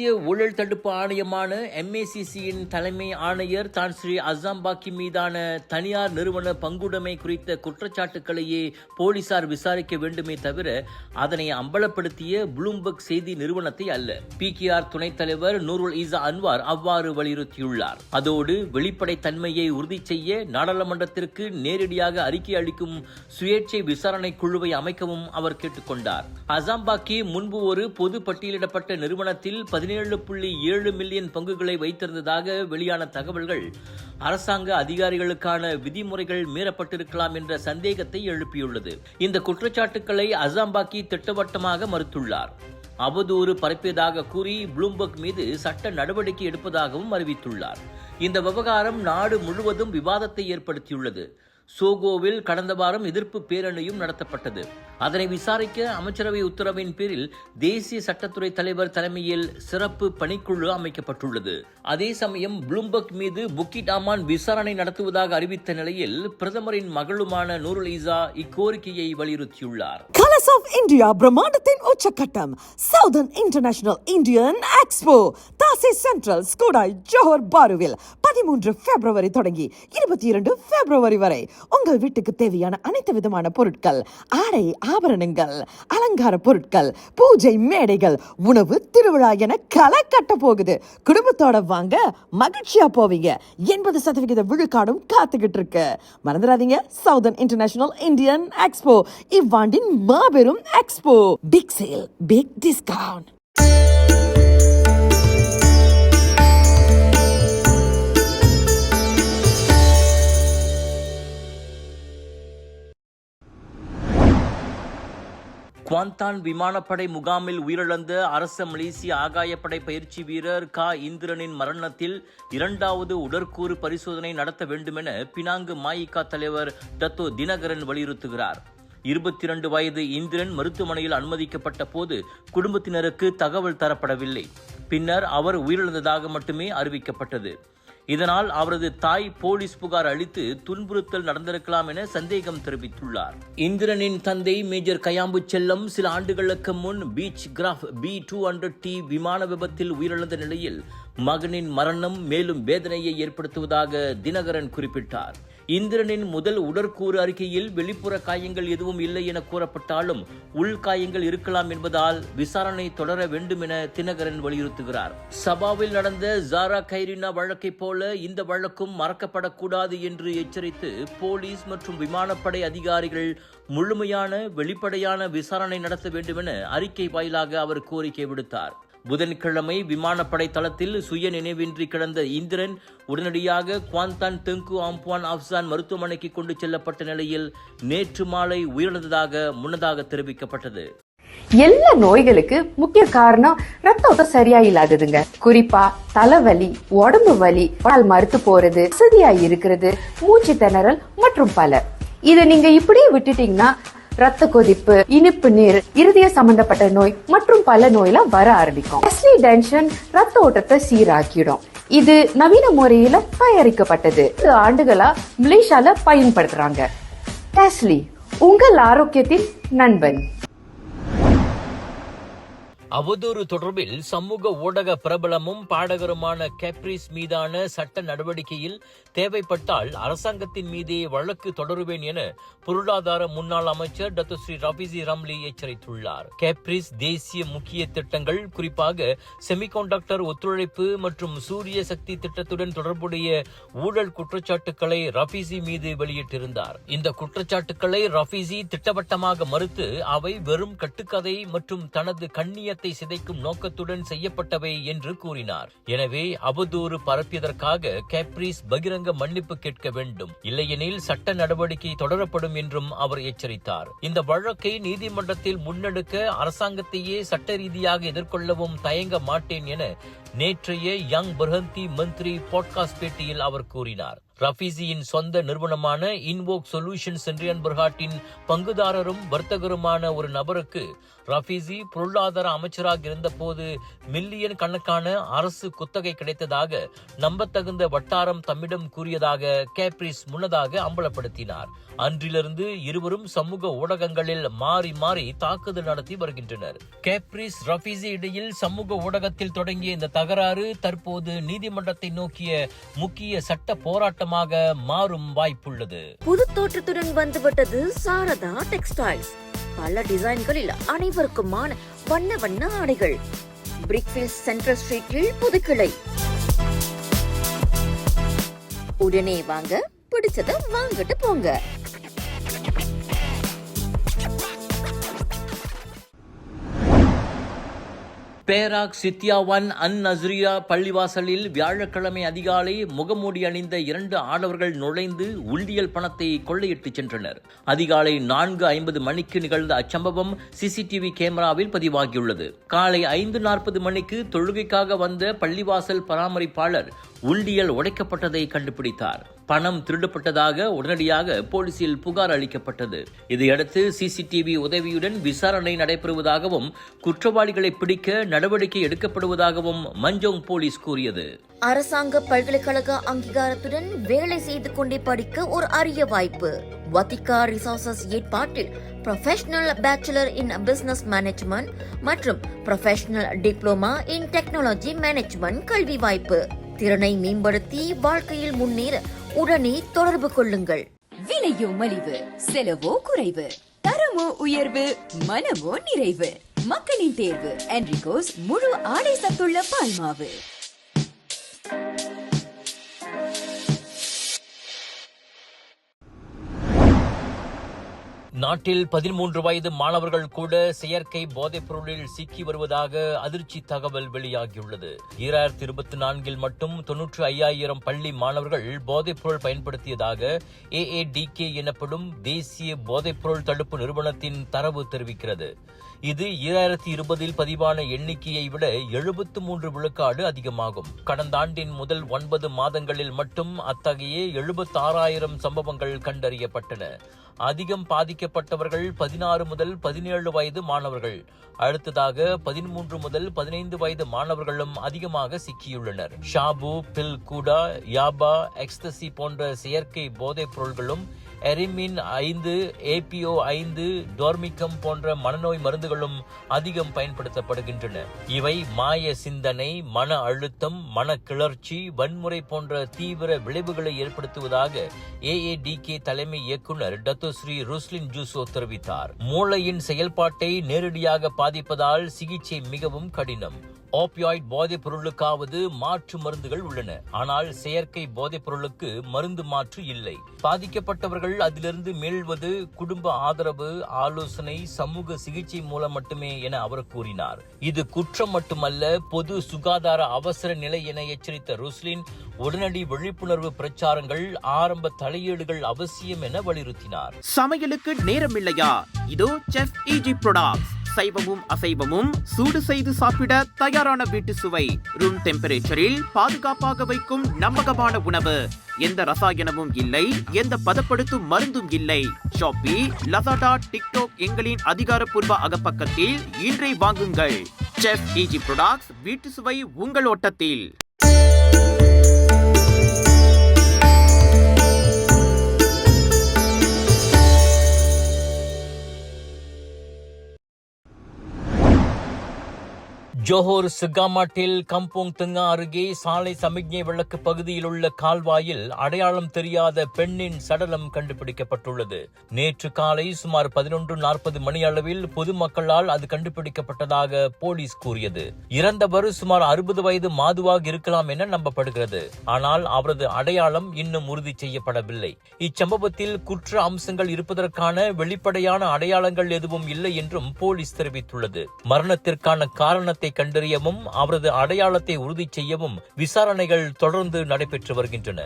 தேசிய ஊழல் தடுப்பு ஆணையமான MACCயின் தலைமை ஆணையர் தான் ஸ்ரீ அசாம்பாக்கி மீதான தனியார் நிறுவன பங்குடைமை குறித்த குற்றச்சாட்டுக்களையே போலீசார் விசாரிக்க வேண்டுமே தவிர அதனை அம்பலப்படுத்திய ப்ளூம்பர்க் செய்தி நிறுவனத்தை அல்ல. PKR துணைத் தலைவர் நூருல் ஈசா அன்வார் அவ்வாறு வலியுறுத்தியுள்ளார். அதோடு வெளிப்படைத்தன்மையை உறுதி செய்ய நாடாளுமன்றத்திற்கு நேரடியாக அறிக்கை அளிக்கும் சுயேட்சை விசாரணை குழுவை அமைக்கவும் அவர் கேட்டுக்கொண்டார். அசாம்பாக்கி முன்பு ஒரு பொது பட்டியலிடப்பட்ட நிறுவனத்தில் 17.7 மில்லியன் பங்குகளை வைத்திருந்ததாக வெளியான தகவல்கள் அரசாங்க அதிகாரிகளுக்கான விதிமுறைகள் மீறப்பட்டிருக்கலாம் என்ற சந்தேகத்தை எழுப்பியுள்ளது. இந்த குற்றச்சாட்டுக்களை அசாம்பாக்கி திட்டவட்டமாக மறுத்துள்ளார். அவதூறு பரப்பியதாக கூறி ப்ளூம்பர்க் மீது சட்ட நடவடிக்கை எடுப்பதாகவும் அறிவித்துள்ளார். இந்த விவகாரம் நாடு முழுவதும் விவாதத்தை ஏற்படுத்தியுள்ளது. சோகோவில் கடந்த வாரம் எதிர்ப்பு பேரணியும் நடத்தப்பட்டது. அதனை விசாரிக்க அமைச்சரவை உத்தரவின் பேரில் தேசிய சட்டத்துறை தலைவர் தலைமையில் சிறப்பு பணிக்குழு அமைக்கப்பட்டுள்ளது. அதே சமயம் ப்ளூம்பர்க் மீது புக்கிட் அமான் விசாரணை நடத்துவதாக அறிவித்த நிலையில் பிரதமரின் மகளுமான நூருல் ஈசா இக்கோரிக்கையை வலியுறுத்தியுள்ளார். கலர்ஸ் ஆஃப் இந்தியா பிரம்மாண்டத்தின் உச்சக்கட்டம் சவுதர்ன் இன்டர்நேஷனல் இந்தியன் எக்ஸ்போ தாசி சென்ட்ரல் ஸ்கூடாய் ஜோஹர் பாருவில் 13 பிப்ரவரி தொடங்கி 22 பிப்ரவரி வரை உங்கள் வீட்டுக்கு தேவையான அனைத்து விதமான பொருட்கள், ஆடை ஆபரணங்கள், அலங்கார பொருட்கள், பூஜை மேடைகள், உணவு திருவிழா என களை கட்ட போகுது. குடும்பத்தோட வாங்க, மகிழ்ச்சியா போவீங்க. 80% விழுக்காடும் காத்துக்கிட்டு இருக்கு. மறந்துடாதீங்க, சவுதர்ன் இன்டர்நேஷனல் இந்தியன் எக்ஸ்போ இவ்வாண்டின் மாபெரும் expo. Big sale, big discount. Kuantan விமானப்படை முகாமில் உயிரிழந்த அரச மலேசிய ஆகாயப்படை பயிற்சி வீரர் இந்திரனின் மரணத்தில் 2வது உடற்கூறு பரிசோதனை நடத்த வேண்டுமென பினாங்கு மாயிகா தலைவர் டத்தோ தினகரன் வலியுறுத்துகிறார். 22 வயது இந்திரன் மருத்துவமனையில் அனுமதிக்கப்பட்ட போது குடும்பத்தினருக்கு தகவல் தரப்படவில்லை. பின்னர் அவர் உயிரிழந்ததாக மட்டுமே அறிவிக்கப்பட்டது. இதனால் அவரது தாய் போலீஸ் புகார் அளித்து துன்புறுத்தல் நடந்திருக்கலாம் என சந்தேகம் தெரிவித்துள்ளார். இந்திரனின் தந்தை மேஜர் கயாம்பு செல்லம் சில ஆண்டுகளுக்கு முன் பீச் கிராஃப் B200T விமான விபத்தில் உயிரிழந்த நிலையில் மகனின் மரணம் மேலும் வேதனையை ஏற்படுத்துவதாக தினகரன் குறிப்பிட்டார். இந்திரனின் முதல் உடற்கூறு அறிக்கையில் வெளிப்புற காயங்கள் எதுவும் இல்லை என கூறப்பட்டாலும் உள்காயங்கள் இருக்கலாம் என்பதால் விசாரணை தொடர வேண்டும் என தினகரன் வலியுறுத்துகிறார். சபாவில் நடந்த ஜாரா கைரினா வழக்கை போல இந்த வழக்கும் மறக்கப்படக்கூடாது என்று எச்சரித்து போலீஸ் மற்றும் விமானப்படை அதிகாரிகள் முழுமையான வெளிப்படையான விசாரணை நடத்த வேண்டும் என அறிக்கை வாயிலாக அவர் கோரிக்கை விடுத்தார். புதன்கிழமை விமானப்படை தளத்தில் சுய நினைவின்றி கிடந்த இந்திரன் உடனடியாக குவாந்தான் தெங்கு ஆம்பான் ஆப்சான் மருத்துவமனைக்கு கொண்டு செல்லப்பட்ட நிலையில் நேற்று மாலை உயிரிழந்ததாக முன்னதாக தெரிவிக்கப்பட்டது. எல்லா நோய்களுக்கு முக்கிய காரணம் ரத்த ஓட்டம் சரியா இல்லாததுங்க. குறிப்பா தலைவலி, உடம்பு வலி, கால் மறுத்து போறது, வசதியா இருக்கிறது, மூச்சு திணறல் மற்றும் பல. இதை நீங்க இப்படியே விட்டுட்டீங்கன்னா ரத்த கொதிப்பு, இனிப்பு நீர், இருதய சம்பந்தப்பட்ட நோய் மற்றும் பல நோயெல்லாம் வர ஆரம்பிக்கும். டென்ஷன் ரத்த ஓட்டத்தை சீராக்கிடும். இது நவீன முறையில தயாரிக்கப்பட்டது. 2 ஆண்டுகளா மலேசியால பயன்படுத்துறாங்க. டெஸ்லி, உங்கள் ஆரோக்கியத்தின் நண்பன். அவதூறு தொடர்பில் சமூக ஊடக பிரபலமும் பாடகருமான கேப்ரிஸ் மீதான சட்ட நடவடிக்கையில் தேவைப்பட்டால் அரசாங்கத்தின் மீதே வழக்கு தொடருவேன் என பொருளாதார முன்னாள் அமைச்சர் டத்தோ ஸ்ரீ ரஃபீசி ரம்லி எச்சரித்துள்ளார். கேப்ரிஸ் தேசிய முக்கிய திட்டங்கள், குறிப்பாக செமிகண்டக்டர் ஒத்துழைப்பு மற்றும் சூரிய சக்தி திட்டத்துடன் தொடர்புடைய ஊழல் குற்றச்சாட்டுக்களை ரஃபீசி மீது வெளியிட்டிருந்தார். இந்த குற்றச்சாட்டுக்களை ரஃபீசி திட்டவட்டமாக மறுத்து அவை வெறும் கட்டுக்கதை மற்றும் தனது கண்ணிய சிதைக்கும் நோக்கத்துடன் செய்யப்பட்டவை என்று கூறினார். எனவே அவதூறு பரப்பியதற்காக கேப்ரிஸ் பகிரங்க மன்னிப்பு கேட்க வேண்டும், இல்லையெனில் சட்ட நடவடிக்கை தொடரப்படும் என்றும் அவர் எச்சரித்தார். இந்த வழக்கை நீதிமன்றத்தில் முன்னெடுக்க அரசாங்கத்தையே சட்ட ரீதியாக எதிர்கொள்ளவும் தயங்க மாட்டேன் என நேற்றைய யங் பர்ஹந்தி மந்திரி பாட்காஸ்ட் பேட்டியில் அவர் கூறினார். ரஃபீசியின் சொந்த நிறுவனமான இன்வோக் சொல்யூஷன்ஸ் சென்ட்ரியன் பர்ஹாட்டின் பங்குதாரரும் வர்த்தகருமான ஒரு நபருக்கு ரஃபீசி பொருளாதார அமைச்சராக இருந்தபோது மில்லியன் கணக்கான அரசு குத்தகை கிடைத்ததாக நம்பத்தகுந்த வட்டாரம் தம்மிடம் கூறியதாக கேப்ரிஸ் முன்னதாக அம்பலப்படுத்தினார். அன்றிலிருந்து இருவரும் சமூக ஊடகங்களில் மாறி மாறி தாக்குதல் நடத்தி வருகின்றனர். கேப்ரிஸ் ரஃபீசி இடையில் சமூக ஊடகத்தில் தொடங்கிய இந்த தகராறு தற்போது நீதிமன்றத்தை நோக்கிய முக்கிய சட்ட போராட்டமாக மாறும் வாய்ப்புள்ளது. புது தோற்றத்துடன் வந்துவிட்டது சாரதா டெக்ஸ்டைல்ஸ். பல டிசைன்களில் அனைவருக்குமான வண்ண வண்ண ஆடைகள். பிரிக்ஃபீல்ட் சென்ட்ரல் ஸ்ட்ரீட்டில் புது கிளை. உடனே வாங்க, பிடிச்சத வாங்கிட்டு போங்க. பேராக் சித்தியாவான் அன் நஸ்ரியா பள்ளிவாசலில் வியாழக்கிழமை அதிகாலை முகமூடி அணிந்த 2 ஆடவர்கள் நுழைந்து உண்டியல் பணத்தை கொள்ளையிட்டு சென்றனர். அதிகாலை 4:50 மணிக்கு நிகழ்ந்த அச்சம்பவம் சிசிடிவி கேமராவில் பதிவாகியுள்ளது. காலை 5:40 மணிக்கு தொழுகைக்காக வந்த பள்ளிவாசல் பராமரிப்பாளர் உண்டியல் உடைக்கப்பட்டதை கண்டுபிடித்தார். பணம் திருடப்பட்டதாக உடனடியாக போலீசில் புகார் அளிக்கப்பட்டது. இதையடுத்து சிசிடிவி உதவியுடன் விசாரணை நடைபெறுவதாகவும் குற்றவாளிகளை பிடிக்க நடவடிக்கை எடுக்கப்படுவதாகவும் மஞ்சோங் போலீஸ் கூறியது. அரசாங்க பல்கலைக்கழக அங்கீகாரத்துடன் வேலை செய்து கொண்டே படிக்க ஒரு அரிய வாய்ப்பு. வத்திகா ரிசோர்சஸ் ஏற்பாட்டில் professional bachelor in business management மற்றும் professional diploma in technology management கல்வி வாய்ப்பு. திறனை மேம்படுத்தி வாழ்க்கையில் முன்னேற உடனே தொடர்பு கொள்ளுங்கள். விலையோ மலிவு, செலவோ குறைவு, தரமோ உயர்வு, மனமோ நிறைவு. மக்களின் தேர்வு என்ரிகோஸ் முழு ஆடை சத்துள்ள பால்மாவு. நாட்டில் 13 வயது மாணவர்கள் கூட செயற்கை போதைப் பொருளில் சிக்கி வருவதாக அதிர்ச்சி தகவல் வெளியாகியுள்ளது. 2024 மட்டும் 95,000 பள்ளி மாணவர்கள் போதைப் பொருள் பயன்படுத்தியதாக AADK எனப்படும் தேசிய போதைப் பொருள் தடுப்பு நிறுவனத்தின் தரவு தெரிவிக்கிறது. இது 2020 பதிவான எண்ணிக்கையை விட 73 விழுக்காடு அதிகமாகும். கடந்த ஆண்டின் முதல் 9 மாதங்களில் மட்டும் அத்தகைய 76,000 சம்பவங்கள் கண்டறியப்பட்டன. அதிகம் பாதிக்கப்பட்டவர்கள் 16 முதல் 17 வயது மாணவர்கள். அடுத்ததாக 13 முதல் 15 வயது மாணவர்களும் அதிகமாக சிக்கியுள்ளனர். ஷாபு, பில் கூடா, யாபா, எக்ஸ்தசி போன்ற செயற்கை போதைப் பொருள்களும் எரிமின் 5, APO 5, டோர்மிக்கம் போன்ற மனநோய் மருந்துகளும் அதிகம் பயன்படுத்தப்படுகின்றன. இவை மாய சிந்தனை, மன அழுத்தம், மன கிளர்ச்சி, வன்முறை போன்ற தீவிர விளைவுகளை ஏற்படுத்துவதாக AADK தலைமை இயக்குனர் டத்தோஸ்ரீ ருஸ்லின் ஜூசோ தெரிவித்தார். மூளையின் செயல்பாட்டை நேரடியாக பாதிப்பதால் சிகிச்சை மிகவும் கடினம். ஓபியாய்ட் போதைப் பொருளுக்காவது மாற்று மருந்துகள் உள்ளன, ஆனால் செயற்கை போதைப் பொருளுக்கு மருந்து மாற்று இல்லை. பாதிக்கப்பட்டவர்கள் அதிலிருந்து மீள்வது குடும்ப ஆதரவு, ஆலோசனை, சமூக சிகிச்சை மூலம் மட்டுமே என அவர் கூறினார். இது குற்றம் மட்டுமல்ல, பொது சுகாதார அவசர நிலை என எச்சரித்த ருஸ்லின் உடனடி விழிப்புணர்வு பிரச்சாரங்கள், ஆரம்ப தலையீடுகள் அவசியம் என வலியுறுத்தினார். சமையலுக்கு நேரம் இல்லையா? இதோ செஃப் ஈஜி ப்ராடக்ட்ஸ். சைவமும் அசைவமும் சூடு செய்து சாப்பிட தயாரான வீட்டு சுவை. ரூம் டெம்பரேச்சரில் பாதுகாப்பாக வைக்கும் நம்பகமான உணவு. எந்த ரசாயனமும் இல்லை, எந்த பதப்படுத்தும் மருந்தும் இல்லை. ஷாப்பி, லசாடா, டிக்டாக் எங்களின் அதிகாரப்பூர்வ அகப்பக்கத்தில் இன்றை வாங்குங்கள். செஃப் ஈஜி ப்ராடக்ட்ஸ், வீட்டு சுவை உங்கள் ஓட்டத்தில். ஜோஹர் சிகாமாட்டில் கம்போங் தெங்கா அருகே சாலை சமிக்ஞை விளக்கு பகுதியில் உள்ள கால்வாயில் அடையாளம் தெரியாத பெண்ணின் சடலம் கண்டுபிடிக்கப்பட்டுள்ளது. நேற்று காலை சுமார் 11:40 மணி அளவில் பொதுமக்களால் அது கண்டுபிடிக்கப்பட்டதாக போலீஸ் கூறியது. இறந்தவர் சுமார் 60 வயது மாதுவாக இருக்கலாம் என நம்பப்படுகிறது. ஆனால் அவரது அடையாளம் இன்னும் உறுதி செய்யப்படவில்லை. இச்சம்பவத்தில் குற்ற அம்சங்கள் இருப்பதற்கான வெளிப்படையான அடையாளங்கள் எதுவும் இல்லை என்றும் போலீஸ் தெரிவித்துள்ளது. மரணத்திற்கான காரணத்தை கண்டறியவும் அவரது அடையாளத்தை உறுதி செய்யவும் விசாரணைகள் தொடர்ந்து நடைபெற்று வருகின்றன.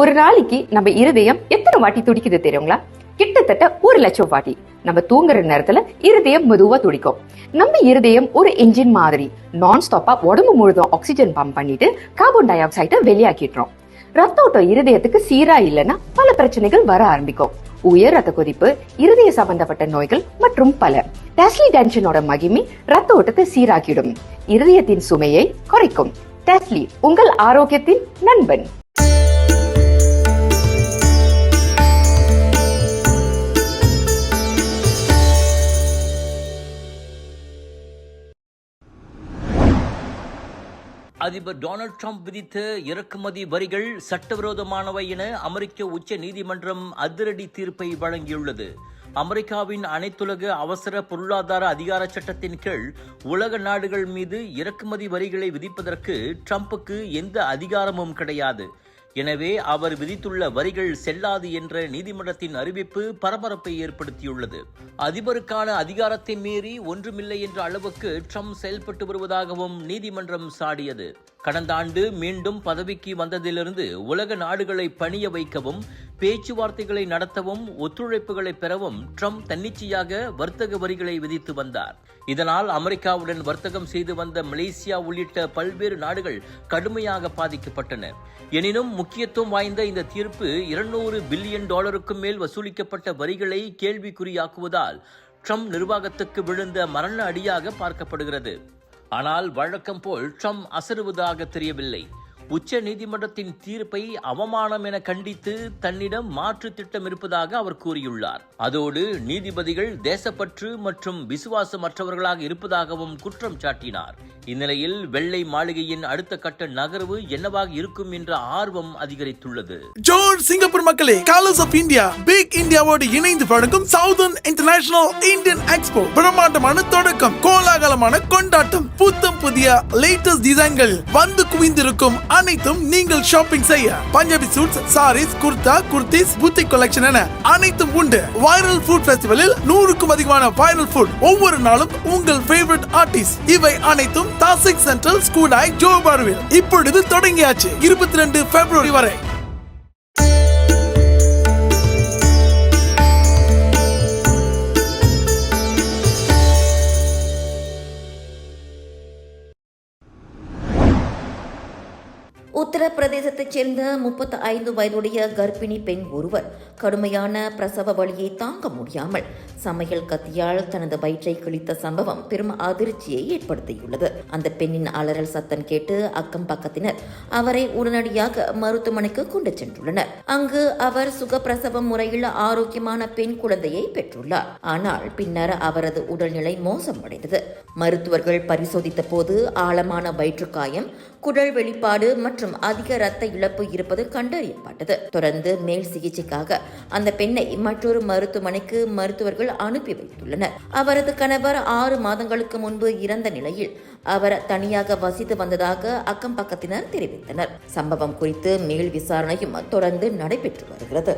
ஒரு நாளைக்கு நம்ம இருதயம் எத்தனை வாட்டி துடிக்குது தெரியுங்களா? கிட்டத்தட்ட 1,00,000 வாட்டி. நம்ம தூங்குற நேரத்துல இருதயம் மெதுவா துடிக்கும். நம்ம இருதயம் ஒரு என்ஜின் மாதிரி நான் ஸ்டாப்பா உடம்பு முழுதும் ஆக்சிஜன் பம்ப் பண்ணிட்டு கார்பன் டை ஆக்சைடை வெளியாக்கிடுறோம். ரத்த ஓட்டம் இருதயத்துக்கு சீரா இல்லைன்னா பல பிரச்சனைகள் வர ஆரம்பிக்கும். உயர் ரத்த கொதிப்பு, இருதய சம்பந்தப்பட்ட நோய்கள் மற்றும் பல. டெஸ்லி டென்ஷனோட மகிமை ரத்த ஓட்டத்தை சீராக்கிடும், இருதயத்தின் சுமையை குறைக்கும். டெஸ்லி உங்கள் ஆரோக்கியத்தின் நண்பன். அதிபர் டொனால்ட் ட்ரம்ப் விதித்த இறக்குமதி வரிகள் சட்டவிரோதமானவை என அமெரிக்க உச்ச நீதிமன்றம் அதிரடி தீர்ப்பை வழங்கியுள்ளது. அமெரிக்காவின் அனைத்துலக அவசர பொருளாதார அதிகார சட்டத்தின் கீழ் உலக நாடுகள் மீது இறக்குமதி வரிகளை விதிப்பதற்கு ட்ரம்புக்கு எந்த அதிகாரமும் கிடையாது. எனவே அவர் விதித்துள்ள வரிகள் செல்லாது என்ற நீதிமன்றத்தின் அறிவிப்பு பரபரப்பை ஏற்படுத்தியுள்ளது. அதிபருக்கான அதிகாரத்தை மீறி ஒன்றுமில்லை என்ற அளவுக்கு ட்ரம்ப் செயல்பட்டு வருவதாகவும் நீதிமன்றம் சாடியது. கடந்த ஆண்டு மீண்டும் பதவிக்கு வந்ததிலிருந்து உலக நாடுகளை பணிய வைக்கவும், பேச்சுவார்த்தைகளை நடத்தவும், ஒத்துழைப்புகளை பெறவும் ட்ரம்ப் தன்னிச்சையாக வர்த்தக வரிகளை விதித்து வந்தார். இதனால் அமெரிக்காவுடன் வர்த்தகம் செய்து வந்த மலேசியா உள்ளிட்ட பல்வேறு நாடுகள் கடுமையாக பாதிக்கப்பட்டன. எனினும் முக்கியத்துவம் வாய்ந்த இந்த தீர்ப்பு $200 பில்லியன் மேல் வசூலிக்கப்பட்ட வரிகளை கேள்விக்குறியாக்குவதால் ட்ரம்ப் நிர்வாகத்துக்கு விழுந்த மரண அடியாக பார்க்கப்படுகிறது. ஆனால் வழக்கம் போல் ட்ரம்ப் அசருவதாக தெரியவில்லை. உச்ச நீதிமன்றத்தின் தீர்ப்பை அவமானம் என கண்டித்து தன்னிடம் மாற்று திட்டம் இருப்பதாக அவர் கூறியுள்ளார். அதோடு நீதிபதிகள் தேசப்பற்று மற்றும் விசுவாசமற்றவர்களாக இருப்பதாகவும் குற்றம் சாட்டினார். இந்நிலையில் வெள்ளை மாளிகையின் அடுத்த கட்ட நகர்வு என்னவாக இருக்கும் என்ற ஆர்வம் அதிகரித்துள்ளது. ஜோர் சிங்கப்பூர் மக்களே, கலர்ஸ் ஆஃப் இந்தியா பிக் இந்தியாவோடு இணைந்து வழங்கும் சவுதர்ன் இன்டர்நேஷனல் இந்தியன் எக்ஸ்போ பிரம்மாண்டமான தொடக்கம், கோலாகலமான கொண்டாட்டம், புத்தம் புதிய லேட்டஸ்ட் டிசைன்கள் வந்து குவிந்திருக்கும். அனைத்தும் நீங்கள் ஷாப்பிங் செய்ய Punjabi suits, saris, kurta, kurtis, boutique collection என அனைத்தும் உண்டு. வைரல் ஃபுட் ஃபெஸ்டிவலில் 100க்கும் அதிகமான வைரல் ஃபுட், ஒவ்வொரு நாளும் உங்கள் ஃபேவரட் ஆர்டிஸ்ட். இவை அனைத்தும் தாசிக் சென்ட்ரல் ஸ்கூடாய் ஜோஹர் பாருவில் இப்பொழுது தொடங்கியாச்சு. 22 பிப்ரவரி வரை. உத்தரப்பிரதேசத்தைச் சேர்ந்த 35 வயதுடைய கர்ப்பிணி பெண் ஒருவர் கடுமையான பிரசவ வலியை தாங்க முடியாமல் சமையல் கத்தியால் தனது வயிற்றை கிழித்த சம்பவம் பெரும் அதிர்ச்சியை ஏற்படுத்தியுள்ளது. அந்த பெண்ணின் அலறல் சத்தம் கேட்டு அக்கம் பக்கத்தினர் அவரை உடனடியாக மருத்துவமனைக்கு கொண்டு சென்றுள்ளனர். அங்கு அவர் சுகப்பிரசவம் முறையில் ஆரோக்கியமான பெண் குழந்தையை பெற்றுள்ளார். ஆனால் பின்னர் அவரது உடல்நிலை மோசமடைந்தது. மருத்துவர்கள் பரிசோதித்த போது ஆழமான வயிற்றுக்காயம், குடல் வெளிப்பாடு மற்றும் அதிக இரத்த இழப்பு இருப்பது கண்டறியப்பட்டது. தொடர்ந்து மேல் சிகிச்சைக்காக அந்த பெண்ணை மற்றொரு மருத்துவமனைக்கு மருத்துவர்கள் அனுப்பி வைத்துள்ளனர். அவரது கணவர் 6 மாதங்களுக்கு முன்பு இறந்த நிலையில் அவர் தனியாக வசித்து வந்ததாக அக்கம் பக்கத்தினர் தெரிவித்தனர். சம்பவம் குறித்து மேல் விசாரணையும் தொடர்ந்து நடைபெற்று வருகிறது.